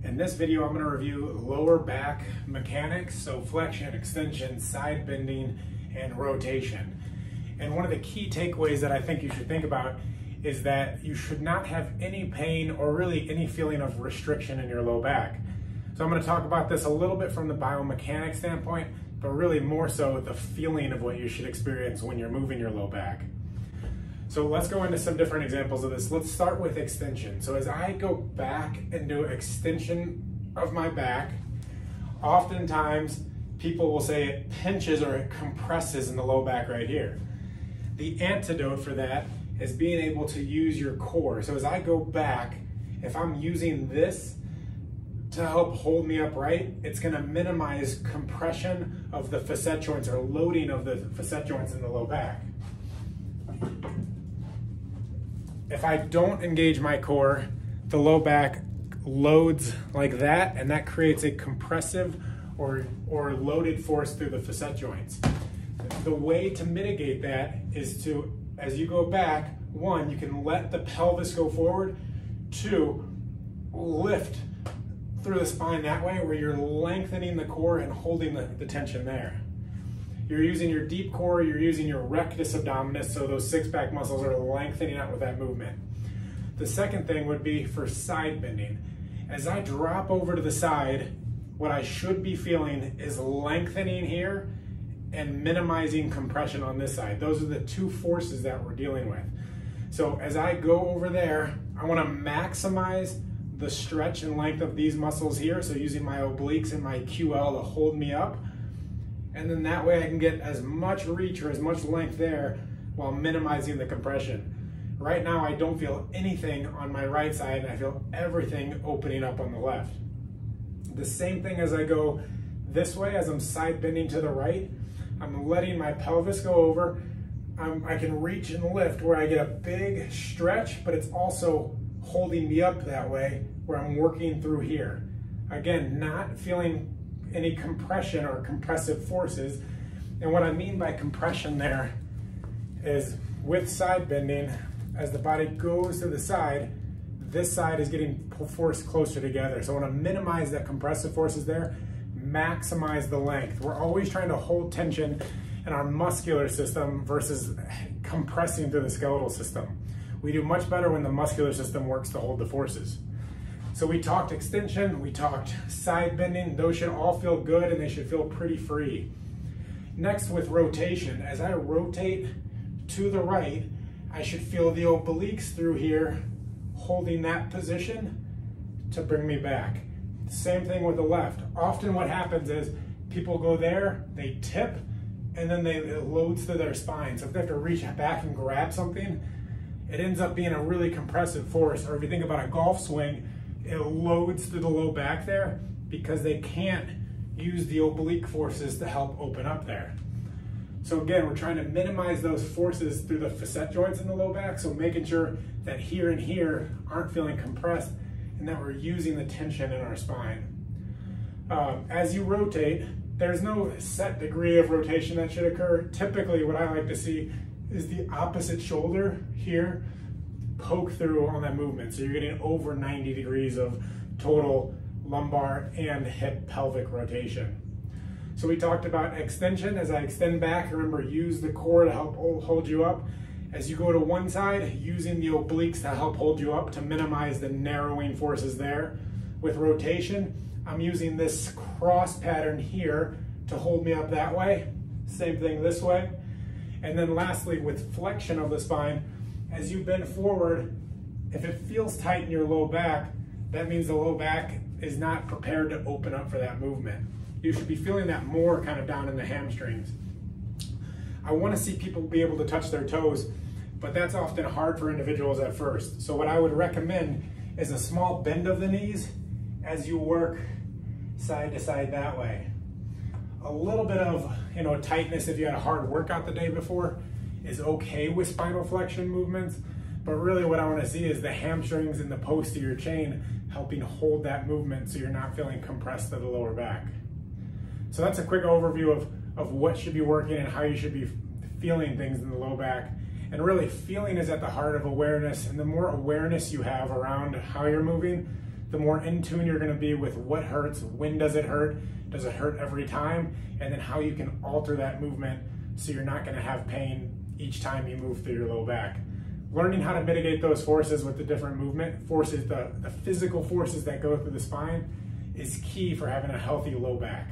In this video, I'm going to review lower back mechanics, so flexion, extension, side bending, and rotation. And one of the key takeaways that I think you should think about is that you should not have any pain or really any feeling of restriction in your low back. So I'm going to talk about this a little bit from the biomechanics standpoint, but really more so the feeling of what you should experience when you're moving your low back. So let's go into some different examples of this. Let's start with extension. So as I go back and do extension of my back, oftentimes people will say it pinches or it compresses in the low back right here. The antidote for that is being able to use your core. So as I go back, if I'm using this to help hold me upright, it's gonna minimize compression of the facet joints or loading of the facet joints in the low back. If I don't engage my core, the low back loads like that, and that creates a compressive or loaded force through the facet joints. The way to mitigate that is to, as you go back, one, you can let the pelvis go forward. Two, lift through the spine that way, where you're lengthening the core and holding the tension there. You're using your deep core, you're using your rectus abdominis, so those six-pack muscles are lengthening out with that movement. The second thing would be for side bending. As I drop over to the side, what I should be feeling is lengthening here and minimizing compression on this side. Those are the two forces that we're dealing with. So as I go over there, I want to maximize the stretch and length of these muscles here, so using my obliques and my QL to hold me up. And then that way I can get as much reach or as much length there while minimizing the compression. Right now I don't feel anything on my right side, and I feel everything opening up on the left. The same thing as I go this way, as I'm side bending to the right, I'm letting my pelvis go over. I can reach and lift where I get a big stretch, but it's also holding me up that way where I'm working through here. Again, not feeling any compression or compressive forces. And what I mean by compression there is with side bending, as the body goes to the side, this side is getting forced closer together. So I want to minimize that compressive forces there, maximize the length. We're always trying to hold tension in our muscular system versus compressing through the skeletal system. We do much better when the muscular system works to hold the forces. So we talked extension, we talked side bending. Those should all feel good and they should feel pretty free. Next, with rotation, as I rotate to the right, I should feel the obliques through here holding that position to bring me back. Same thing with the left. Often what happens is people go there, they tip, and then it loads through their spine. So if they have to reach back and grab something, it ends up being a really compressive force. Or if you think about a golf swing, it loads through the low back there because they can't use the oblique forces to help open up there. So again, we're trying to minimize those forces through the facet joints in the low back, so making sure that here and here aren't feeling compressed and that we're using the tension in our spine. As you rotate, there's no set degree of rotation that should occur. Typically, what I like to see is the opposite shoulder here poke through on that movement. So you're getting over 90 degrees of total lumbar and hip pelvic rotation. So we talked about extension. As I extend back, remember, use the core to help hold you up. As you go to one side, using the obliques to help hold you up to minimize the narrowing forces there. With rotation, I'm using this cross pattern here to hold me up that way. Same thing this way. And then lastly, with flexion of the spine, as you bend forward, if it feels tight in your low back, that means the low back is not prepared to open up for that movement. You should be feeling that more kind of down in the hamstrings. I want to see people be able to touch their toes, but that's often hard for individuals at first. So what I would recommend is a small bend of the knees as you work side to side that way. A little bit of tightness if you had a hard workout the day before is okay with spinal flexion movements, but really what I want to see is the hamstrings and the posterior chain helping hold that movement so you're not feeling compressed to the lower back. So that's a quick overview of what should be working and how you should be feeling things in the low back. And really, feeling is at the heart of awareness, and the more awareness you have around how you're moving, the more in tune you're going to be with what hurts, when does it hurt every time, and then how you can alter that movement so you're not going to have pain each time you move through your low back. Learning how to mitigate those forces with the different movement forces, the physical forces that go through the spine, is key for having a healthy low back.